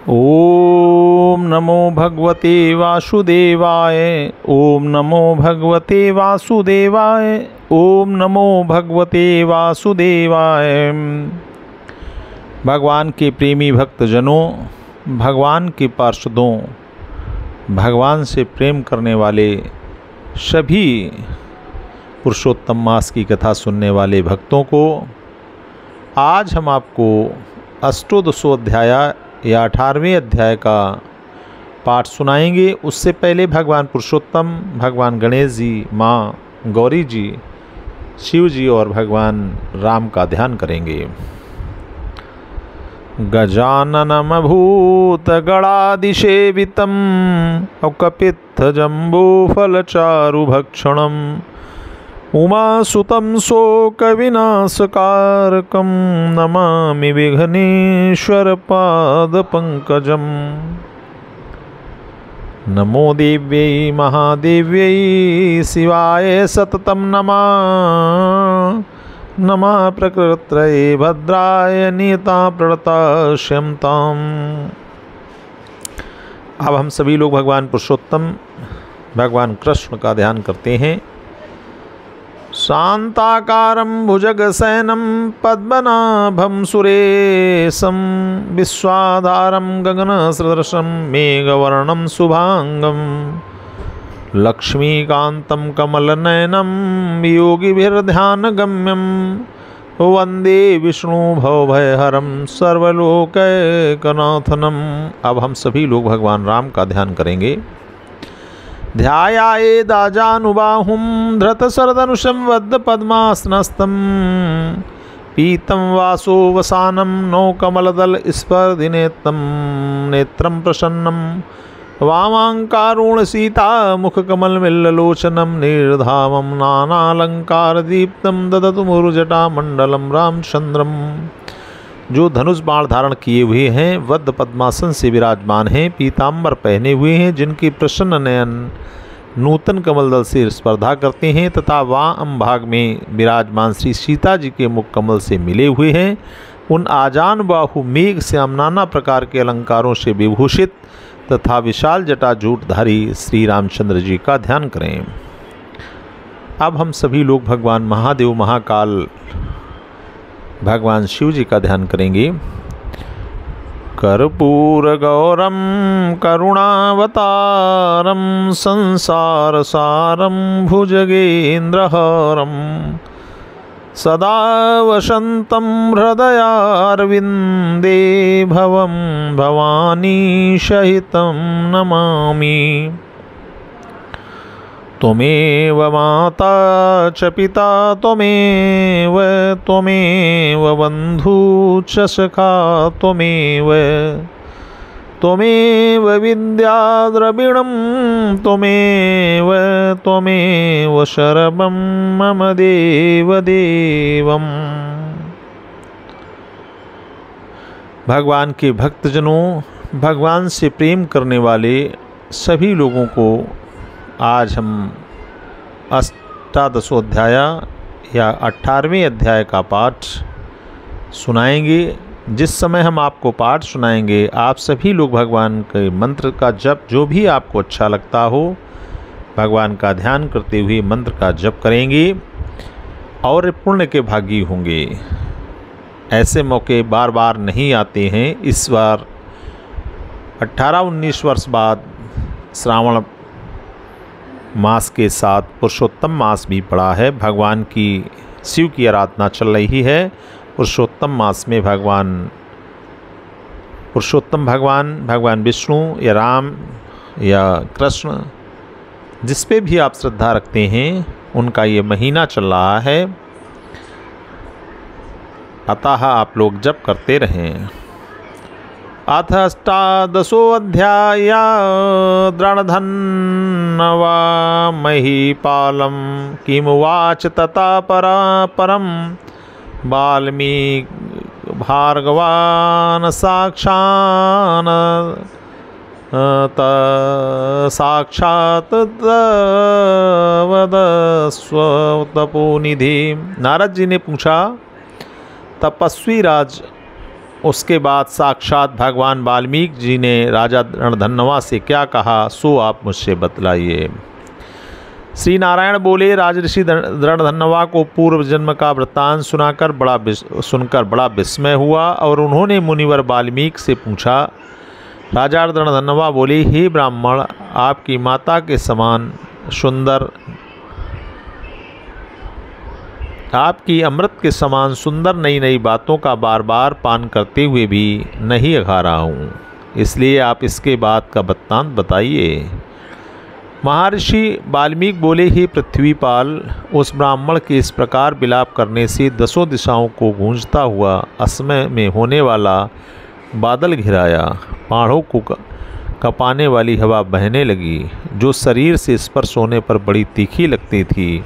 ओम नमो भगवते वासुदेवाय। ओम नमो भगवते वासुदेवाय। ओम नमो भगवते वासुदेवाय। भगवान के प्रेमी भक्तजनों, भगवान के पार्षदों, भगवान से प्रेम करने वाले सभी पुरुषोत्तम मास की कथा सुनने वाले भक्तों को आज हम आपको अष्टोदशोध्याय या 18वें अध्याय का पाठ सुनाएंगे। उससे पहले भगवान पुरुषोत्तम, भगवान गणेश जी, माँ गौरी जी, शिव जी और भगवान राम का ध्यान करेंगे। गजाननम भूत गणादिसेवितम कपित्थ जम्बूफलचारु भक्षणम उमासुतं शोकविनाशकारकं नमामि विघ्नेश्वर पादपङ्कजम्। नमो देव्यै महादेव्यै शिवाय सततं नमः। नमः प्रकृतये भद्राय नियता प्रणतास्यन्ताम्। अब हम सभी लोग भगवान पुरुषोत्तम, भगवान कृष्ण का ध्यान करते हैं। शांताकारं भुजगशयनं पद्मनाभं सुरेशं विश्वाधारं गगनसदृशं मेघवर्णं शुभांगं लक्ष्मीकान्तं कमलनयनं योगिभिर्ध्यानगम्यं वन्दे विष्णु भवभयहरं सर्वलोकैकनाथनम्। अब हम सभी लोग भगवान राम का ध्यान करेंगे। ध्यायायेदाजानुबाहुं धृतशरधनुषं वद्दपद्मासनस्थं पीतं वासो वसानं नो कमलदलस्पर्धिनेत्रं नेत्रं प्रसन्नं वामाङ्कारुणसीता मुखकमलमिल्ललोचनं निर्धामं नानालङ्कारदीप्तं ददतु मुरुजटामण्डलं रामचन्द्रम्। जो धनुष बाण धारण किए हुए हैं, वद्ध पद्मासन से विराजमान हैं, पीताम्बर पहने हुए हैं, जिनकी प्रसन्न नयन नूतन कमल दल से स्पर्धा करते हैं तथा वाम भाग में विराजमान श्री सीता जी के मुख कमल से मिले हुए हैं, उन आजान बाहु मेघ श्याम नाना प्रकार के अलंकारों से विभूषित तथा विशाल जटाजूटधारी श्री रामचंद्र जी का ध्यान करें। अब हम सभी लोग भगवान महादेव, महाकाल, भगवान शिव जी का ध्यान करेंगे। कर्पूरगौरं करुणावतारं संसारसारं भुजगेन्द्रहारं सदा वसन्तं हृदयारविन्दे भवं भवानी सहितं नमामि। त्वमेव माता च पिता त्वमेव बन्धु च सखा त्वमेव विद्या द्रविणं त्वमेव शरवं मम देवदेवम्। भगवान के भक्तजनों, भगवान से प्रेम करने वाले सभी लोगों को आज हम अष्टादशोध्याय या 18वें अध्याय का पाठ सुनाएंगे। जिस समय हम आपको पाठ सुनाएंगे, आप सभी लोग भगवान के मंत्र का जप, जो भी आपको अच्छा लगता हो, भगवान का ध्यान करते हुए मंत्र का जप करेंगे और पुण्य के भागी होंगे। ऐसे मौके बार बार नहीं आते हैं। इस बार 18-19 वर्ष बाद श्रावण मास के साथ पुरुषोत्तम मास भी पड़ा है। भगवान की, शिव की आराधना चल रही है। पुरुषोत्तम मास में पुरुषोत्तम भगवान विष्णु या राम या कृष्ण, जिस पे भी आप श्रद्धा रखते हैं, उनका ये महीना चल रहा है। अतः आप लोग जप करते रहें। अथ अष्टादशोऽध्याय दृढधन्वा महीपालं किमुवाच तथा परं वाल्मीकि भार्गवान् साक्षात् वदस्व तपोनिधि। नारद जी ने पूछा, तपस्वी राज उसके बाद साक्षात भगवान वाल्मीकि जी ने राजा रणधन्वा से क्या कहा सो आप मुझसे बतलाइए। श्री नारायण बोले, राजऋषि रणधन्वा को पूर्व जन्म का वृत्तांत सुनकर बड़ा विस्मय हुआ और उन्होंने मुनिवर वाल्मीकि से पूछा। राजा रणधन्वा बोले, हे ब्राह्मण, आपकी माता के समान सुंदर, आपकी अमृत के समान सुंदर नई नई बातों का बार बार पान करते हुए भी नहीं अघा रहा हूँ, इसलिए आप इसके बाद का वृत्तांत बताइए। महर्षि वाल्मीकि बोले, ही पृथ्वीपाल, उस ब्राह्मण के इस प्रकार विलाप करने से 10 दिशाओं को गूंजता हुआ असमय में होने वाला बादल घिराया, पहाड़ों को कपाने वाली हवा बहने लगी जो शरीर से स्पर्श होने पर बड़ी तीखी लगती थी,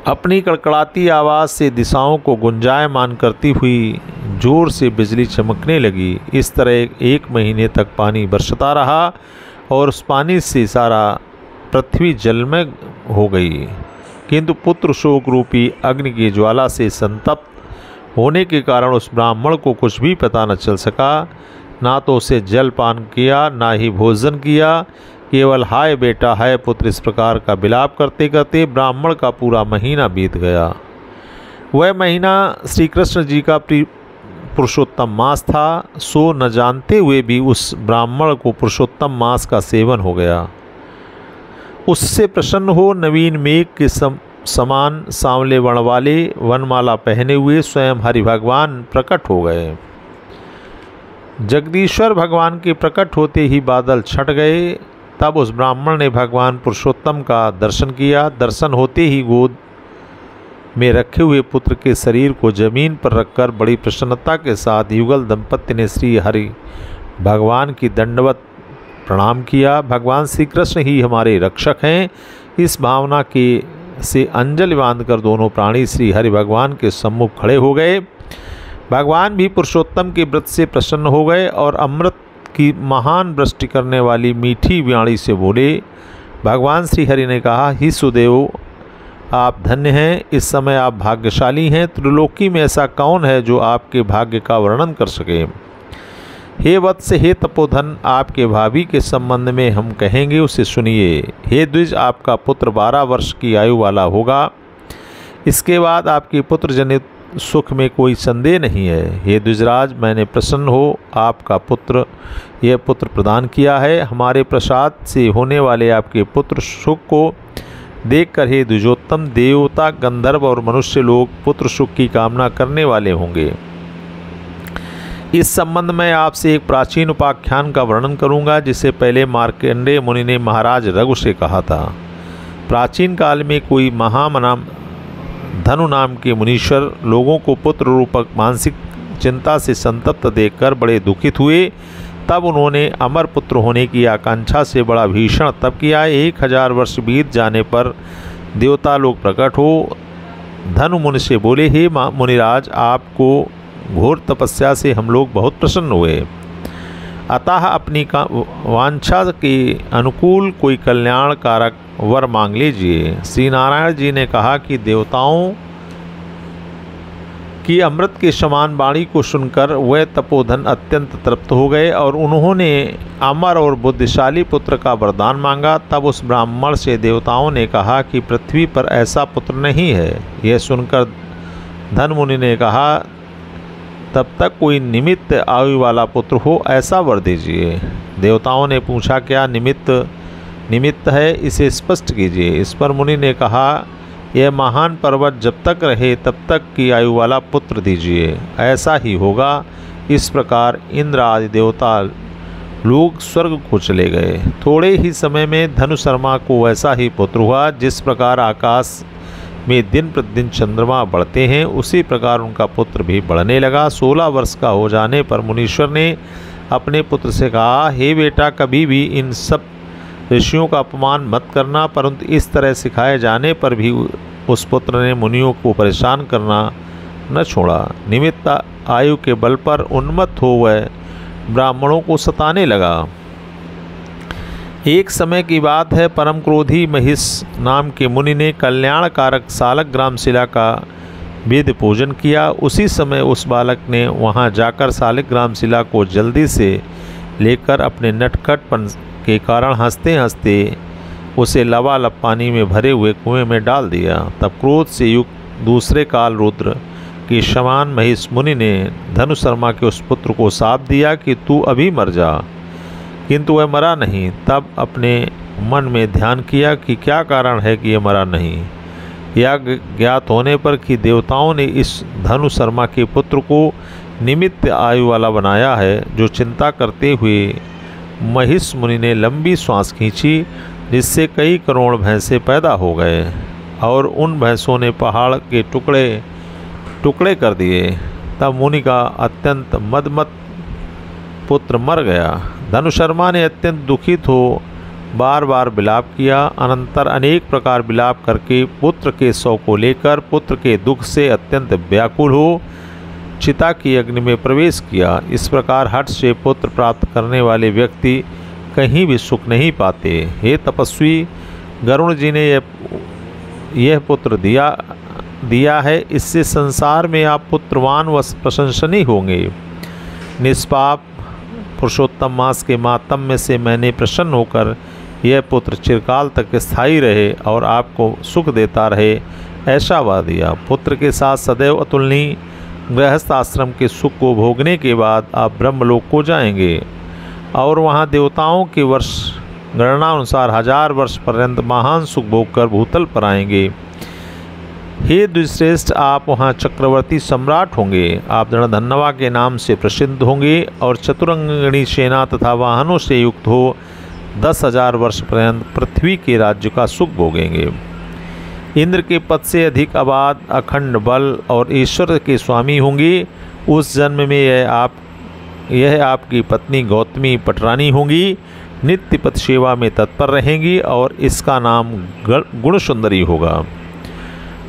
अपनी कड़कड़ाती आवाज़ से दिशाओं को गुंजायमान करती हुई जोर से बिजली चमकने लगी। इस तरह 1 महीने तक पानी बरसता रहा और उस पानी से सारा पृथ्वी जलमय हो गई, किंतु पुत्र शोक रूपी अग्नि की ज्वाला से संतप्त होने के कारण उस ब्राह्मण को कुछ भी पता न चल सका। ना तो उसे जल पान किया, ना ही भोजन किया, केवल हाय बेटा हाय पुत्र इस प्रकार का विलाप करते करते ब्राह्मण का पूरा महीना बीत गया। वह महीना श्री कृष्ण जी का पुरुषोत्तम मास था, सो न जानते हुए भी उस ब्राह्मण को पुरुषोत्तम मास का सेवन हो गया। उससे प्रसन्न हो नवीन मेघ के समान सांवले वर्ण वाले वनमाला पहने हुए स्वयं हरि भगवान प्रकट हो गए। जगदीश्वर भगवान के प्रकट होते ही बादल छट गए। तब उस ब्राह्मण ने भगवान पुरुषोत्तम का दर्शन किया। दर्शन होते ही गोद में रखे हुए पुत्र के शरीर को जमीन पर रखकर बड़ी प्रसन्नता के साथ युगल दंपत्ति ने श्री हरि भगवान की दंडवत प्रणाम किया। भगवान श्री कृष्ण ही हमारे रक्षक हैं, इस भावना के से अंजलि बांधकर दोनों प्राणी श्री हरि भगवान के सम्मुख खड़े हो गए। भगवान भी पुरुषोत्तम के व्रत से प्रसन्न हो गए और अमृत की महान वृष्टि करने वाली मीठी वाणी से बोले। भगवान श्री हरि ने कहा, ही सुदेव, आप धन्य हैं, इस समय आप भाग्यशाली हैं। त्रिलोकी में ऐसा कौन है जो आपके भाग्य का वर्णन कर सके। हे वत्स, हे तपोधन, आपके भाभी के संबंध में हम कहेंगे, उसे सुनिए। हे द्विज, आपका पुत्र 12 वर्ष की आयु वाला होगा। इसके बाद आपके पुत्र जनित सुख में कोई संदेह नहीं है। हे द्विजराज, मैंने प्रसन्न हो आपका पुत्र यह पुत्र प्रदान किया है। हमारे प्रसाद से होने वाले आपके पुत्र सुख को देखकर हे द्विजोत्तम, देवता, गंधर्व और मनुष्य लोग पुत्र सुख की कामना करने वाले होंगे। इस संबंध में आपसे एक प्राचीन उपाख्यान का वर्णन करूंगा, जिसे पहले मार्कंडेय मुनि ने महाराज रघु से कहा था। प्राचीन काल में कोई महामनाम धनु नाम के मुनीश्वर लोगों को पुत्र रूपक मानसिक चिंता से संतप्त देखकर बड़े दुखित हुए। तब उन्होंने अमर पुत्र होने की आकांक्षा से बड़ा भीषण तप किया। 1000 वर्ष बीत जाने पर देवता लोग प्रकट हो धनु मुनि से बोले, हे मुनिराज, आपको घोर तपस्या से हम लोग बहुत प्रसन्न हुए, अतः अपनी वांछा के अनुकूल कोई कल्याणकारक वर मांग लीजिए। श्री नारायण जी ने कहा कि देवताओं की अमृत के समान वाणी को सुनकर वह तपोधन अत्यंत तृप्त हो गए और उन्होंने अमर और बुद्धिशाली पुत्र का वरदान मांगा। तब उस ब्राह्मण से देवताओं ने कहा कि पृथ्वी पर ऐसा पुत्र नहीं है। यह सुनकर धन मुनि ने कहा, तब तक कोई निमित्त आयु वाला पुत्र हो ऐसा वर दीजिए। देवताओं ने पूछा, क्या निमित्त है, इसे स्पष्ट कीजिए। इस पर मुनि ने कहा, यह महान पर्वत जब तक रहे तब तक की आयु वाला पुत्र दीजिए। ऐसा ही होगा। इस प्रकार इंद्र आदि देवता लोग स्वर्ग को चले गए। थोड़े ही समय में धनु शर्मा को वैसा ही पुत्र हुआ। जिस प्रकार आकाश में दिन प्रतिदिन चंद्रमा बढ़ते हैं, उसी प्रकार उनका पुत्र भी बढ़ने लगा। 16 वर्ष का हो जाने पर मुनीश्वर ने अपने पुत्र से कहा, हे बेटा, कभी भी इन सब ऋषियों का अपमान मत करना। परंतु इस तरह सिखाए जाने पर भी उस पुत्र ने मुनियों को परेशान करना न छोड़ा। निमित्त आयु के बल पर उन्मत्त हो वह ब्राह्मणों को सताने लगा। एक समय की बात है, परम क्रोधी महिष नाम के मुनि ने कल्याणकारक सालग्राम शिला का वेद पूजन किया। उसी समय उस बालक ने वहां जाकर शालिग्राम शिला को जल्दी से लेकर अपने नटखटपन के कारण हंसते हंसते उसे लबालब पानी में भरे हुए कुएं में डाल दिया। तब क्रोध से युक्त दूसरे काल रुद्र के समान महिष मुनि ने धनुशर्मा के उस पुत्र को शाप दिया कि तू अभी मर जा, किंतु वह मरा नहीं। तब अपने मन में ध्यान किया कि क्या कारण है कि यह मरा नहीं। यह ज्ञात होने पर कि देवताओं ने इस धनुशर्मा के पुत्र को निमित्त आयु वाला बनाया है। जो चिंता करते हुए महिष मुनि ने लंबी सांस खींची, जिससे कई करोड़ भैंसे पैदा हो गए और उन भैंसों ने पहाड़ के टुकड़े टुकड़े कर दिए। तब मुनि का अत्यंत मदमत पुत्र मर गया। धनुशर्मा ने अत्यंत दुखित हो बार बार विलाप किया। अनंतर अनेक प्रकार विलाप करके पुत्र के शव को लेकर पुत्र के दुख से अत्यंत व्याकुल हो चिता की अग्नि में प्रवेश किया। इस प्रकार हठ से पुत्र प्राप्त करने वाले व्यक्ति कहीं भी सुख नहीं पाते। हे तपस्वी, गरुण जी ने यह पुत्र दिया है, इससे संसार में आप पुत्रवान व प्रशंसनीय होंगे। निष्पाप पुरुषोत्तम मास के मातम्य से मैंने प्रसन्न होकर यह पुत्र चिरकाल तक स्थायी रहे और आपको सुख देता रहे, ऐसा वह दिया। पुत्र के साथ सदैव अतुलनीय गृहस्थ आश्रम के सुख को भोगने के बाद आप ब्रह्मलोक को जाएंगे और वहाँ देवताओं के वर्ष गणना अनुसार 1000 वर्ष पर्यंत महान सुख भोगकर भूतल पर आएंगे। हे द्विश्रेष्ठ, आप वहाँ चक्रवर्ती सम्राट होंगे। आप दृढ़धन्वा के नाम से प्रसिद्ध होंगे और चतुरंगिणी सेना तथा वाहनों से युक्त हो 10,000 वर्ष पर्यंत पृथ्वी के राज्य का सुख भोगेंगे। इंद्र के पद से अधिक आबाद, अखंड बल और ईश्वर के स्वामी होंगे। उस जन्म में यह आपकी पत्नी गौतमी पटरानी होंगी। नित्य पद सेवा में तत्पर रहेंगी और इसका नाम गुण सुंदरी होगा।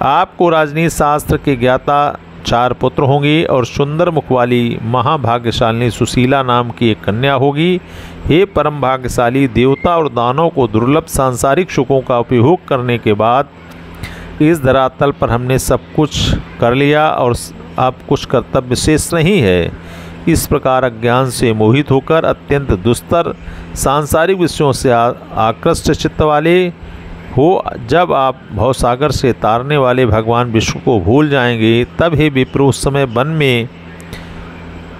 आपको राजनीति शास्त्र के ज्ञाता 4 पुत्र होंगे और सुंदर मुख वाली महाभाग्यशालिनी सुशीला नाम की एक कन्या होगी। हे परम भाग्यशाली, देवता और दानों को दुर्लभ सांसारिक सुखों का उपभोग करने के बाद इस धरातल पर हमने सब कुछ कर लिया और अब कुछ कर्तव्य शेष नहीं है। इस प्रकार अज्ञान से मोहित होकर अत्यंत दुस्तर सांसारिक विषयों से आकृष्ट चित्त वाले हो जब आप भवसागर से तारने वाले भगवान विष्णु को भूल जाएंगे, तब हे विप्र उस समय वन में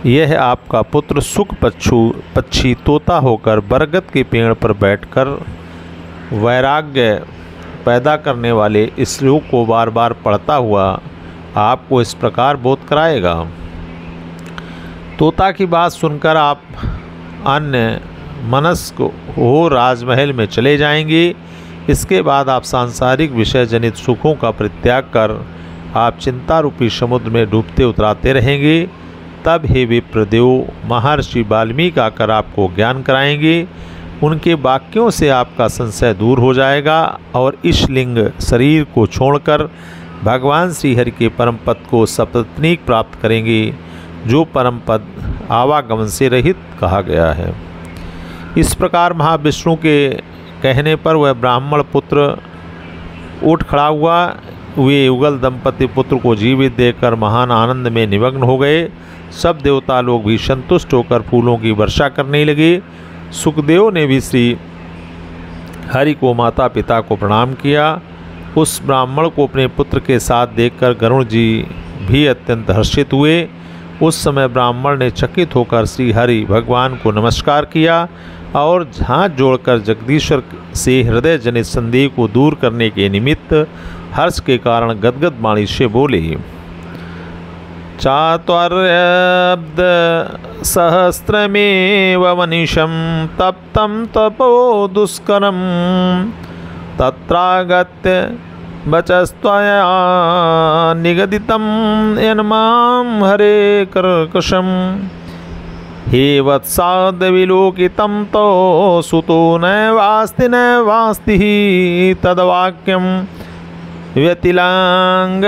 यह आपका पुत्र सुख पक्षी तोता होकर बरगद के पेड़ पर बैठकर वैराग्य पैदा करने इस श्लोक को बार बार पढ़ता हुआ आपको इस प्रकार बोध कराएगा। तोता की बात सुनकर आप अन्य मनस्क हो राजमहल में चले जाएंगे। इसके बाद आप सांसारिक विषय जनित सुखों का परित्याग कर आप चिंता रूपी समुद्र में डूबते उतराते रहेंगे। तब हे विप्रदेव, महर्षि वाल्मीकि आकर आपको ज्ञान कराएंगे। उनके वाक्यों से आपका संशय दूर हो जाएगा और इस लिंग शरीर को छोड़कर भगवान श्रीहरि के परम पद को सपत्नीक प्राप्त करेंगे, जो परम पद आवागमन से रहित कहा गया है। इस प्रकार महाविष्णु के कहने पर वह ब्राह्मण पुत्र उठ खड़ा हुआ। वे युगल दंपति पुत्र को जीवित देखकर महान आनंद में निमग्न हो गए। सब देवता लोग भी संतुष्ट होकर फूलों की वर्षा करने लगे। सुखदेव ने भी श्री हरि को माता पिता को प्रणाम किया। उस ब्राह्मण को अपने पुत्र के साथ देखकर गरुण जी भी अत्यंत हर्षित हुए। उस समय ब्राह्मण ने चकित होकर श्री हरि भगवान को नमस्कार किया और हाथ जोड़कर जगदीश्वर से हृदय जनित संदेह को दूर करने के निमित्त हर्ष के कारण गदगद वाणी से बोले। चात्वर्यब्द सहस्रमेव मनीषं तप्तं तपो दुष्करं तत्रागत्य वचस्त्वया निगदितं यन्मां हरे कर्कशम्। हे वत्साद्विलोकितं तो सुतो नैवास्ति नैवास्ति तद्वाक्यं व्यतिलांग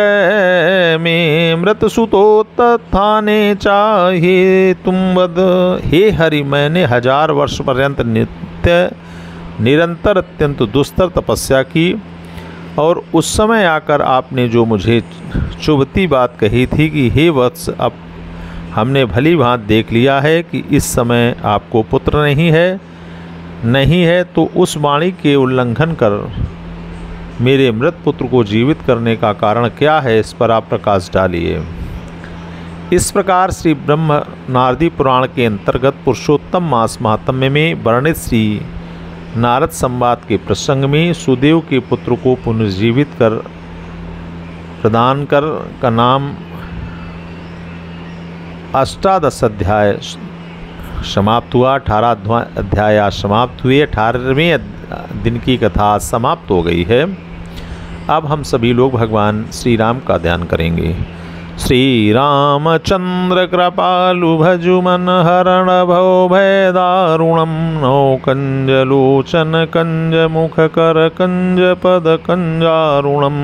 में मृतसुतो तत्थाने चाहिए तुम वद। हे हरि, मैंने 1000 वर्ष पर्यंत निरंतर अत्यंत दुस्तर तपस्या की और उस समय आकर आपने जो मुझे चुभती बात कही थी कि हे वत्स, अब हमने भली भांति देख लिया है कि इस समय आपको पुत्र नहीं है, तो उस वाणी के उल्लंघन कर मेरे मृत पुत्र को जीवित करने का कारण क्या है, इस पर आप प्रकाश डालिए। इस प्रकार श्री ब्रह्म नारदी पुराण के अंतर्गत पुरुषोत्तम मास महात्म्य में वर्णित श्री नारद संवाद के प्रसंग में सुदेव के पुत्र को पुनर्जीवित कर प्रदान कर का नाम 18 अध्याय समाप्त हुआ। 18 अध्याय आज समाप्त हुए। 18वें दिन की कथा समाप्त हो गई है। अब हम सभी लोग भगवान श्री राम का ध्यान करेंगे। श्री रामचंद्र कृपालु भजु मन हरण भव भय दारुणम नौ कंजलोचन कंज मुख कर कंज पद कंजारुणम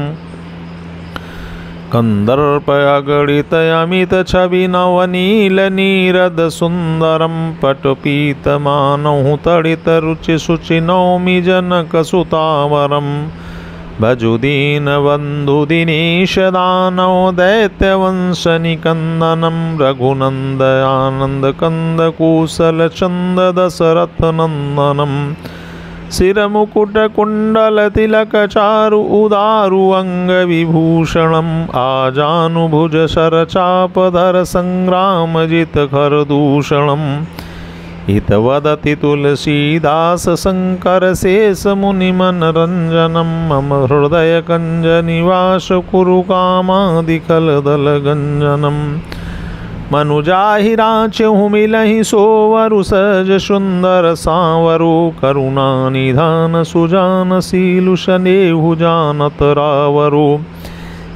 कंदर्प अगणित अमित छवि नवनील नीरद सुंदरम पटपीत मानहु तड़ित रुचि सुचि नौमि जनक सुतावरम भजु दीन बंधु दिनेश दानव दैत्य वंश निकंदनम रघुनंद आनंद कंद कुशल चंद दशरथ नंदनम सिर मुकुट कुंडल तिलक चारु उदारु अंग विभूषणम आजानुभुज शर चाप धर संग्राम जित खर दूषणम हित वदति तुलसीदास शंकर शेष मुनि मनरंजनम मम हृदय कंज निवास कुरु कामादिखल दल गंजनम मनुजाहि राचहु मिलहि सोवरु सज सुंदर सांवरु करुणा निधान सुजान सीलु शनेहु जानत रावरु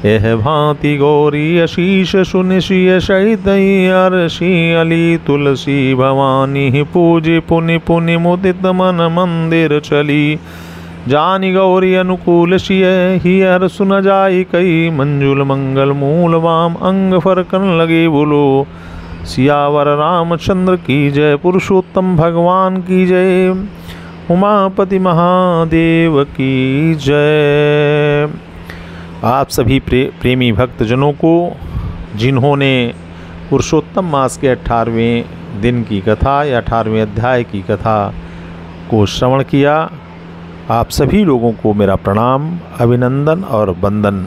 यह भांति गौरी अशीष सुनिशिय सहित अर्षि अली तुलसी भवानी पूजि पुनि पुनि मुदित मन मंदिर चली जानी गौरी अनुकूल शिय ही हर सुन जाई कई मंजुल मंगल मूल वाम अंग फरकन लगे बोलो सियावर रामचंद्र की जय। पुरुषोत्तम भगवान की जय। उमापति महादेव की जय। आप सभी प्रेमी भक्तजनों को जिन्होंने पुरुषोत्तम मास के 18वें दिन की कथा या 18वें अध्याय की कथा को श्रवण किया, आप सभी लोगों को मेरा प्रणाम, अभिनंदन और वंदन।